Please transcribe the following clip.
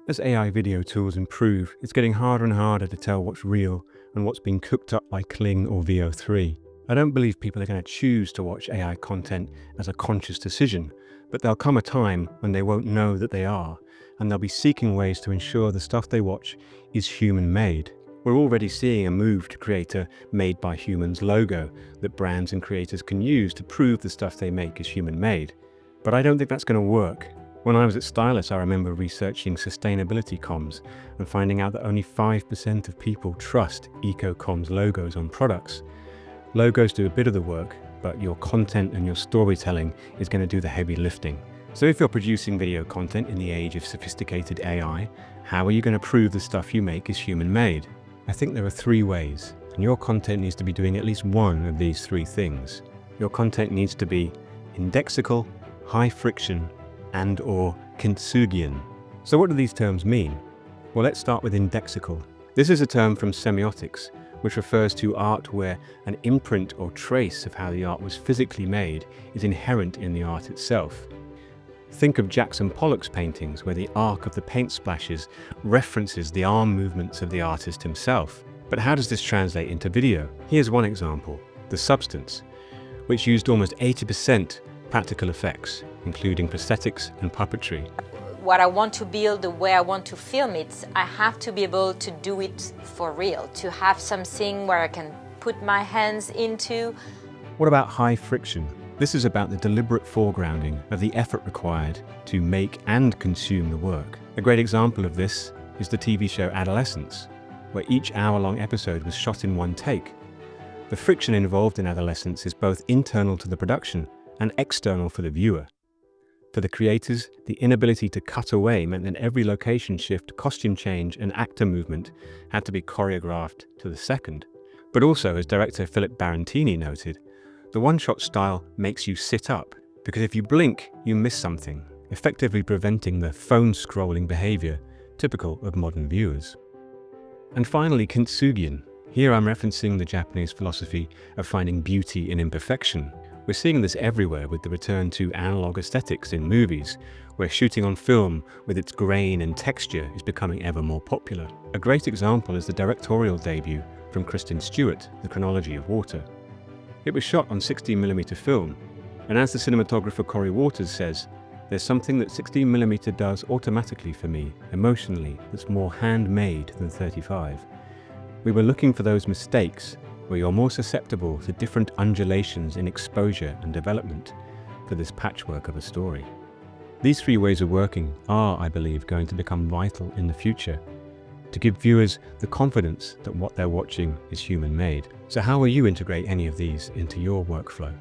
As AI video tools improve, it's getting harder and harder to tell what's real and what's been cooked up by Kling or Veo 3. I don't believe people are going to choose to watch AI content as a conscious decision, but there'll come a time when they won't know that they are, and they'll be seeking ways to ensure the stuff they watch is human-made. We're already seeing a move to create a Made by Humans logo that brands and creators can use to prove the stuff they make is human-made. But I don't think that's going to work. When I was at Stylus, I remember researching sustainability comms and finding out that only 5% of people trust eco-comms logos on products. Logos do a bit of the work, but your content and your storytelling is going to do the heavy lifting. So if you're producing video content in the age of sophisticated AI, how are you going to prove the stuff you make is human-made? I think there are 3 ways, and your content needs to be doing at least one of these 3 things. Your content needs to be indexical, high friction, and/or Kintsugian. So what do these terms mean? Well, let's start with indexical. This is a term from semiotics, which refers to art where an imprint or trace of how the art was physically made is inherent in the art itself. Think of Jackson Pollock's paintings, where the arc of the paint splashes references the arm movements of the artist himself. But how does this translate into video? Here's one example, The Substance, which used almost 80% practical effects, including prosthetics and puppetry. What I want to build, the way I want to film it, I have to be able to do it for real, to have something where I can put my hands into. What about high friction? This is about the deliberate foregrounding of the effort required to make and consume the work. A great example of this is the TV show Adolescence, where each hour-long episode was shot in one take. The friction involved in Adolescence is both internal to the production and external for the viewer. For the creators, the inability to cut away meant that every location shift, costume change, and actor movement had to be choreographed to the second. But also, as director Philip Barantini noted, the one-shot style makes you sit up, because if you blink, you miss something, effectively preventing the phone-scrolling behavior typical of modern viewers. And finally, Kintsugian. Here I'm referencing the Japanese philosophy of finding beauty in imperfection. We're seeing this everywhere with the return to analog aesthetics in movies, where shooting on film with its grain and texture is becoming ever more popular. A great example is the directorial debut from Kristen Stewart, The Chronology of Water. It was shot on 16mm film, and as the cinematographer Corey Waters says, there's something that 16mm does automatically for me, emotionally, that's more handmade than 35. We were looking for those mistakes where you're more susceptible to different undulations in exposure and development for this patchwork of a story. These 3 ways of working are, I believe, going to become vital in the future to give viewers the confidence that what they're watching is human-made. So how will you integrate any of these into your workflow?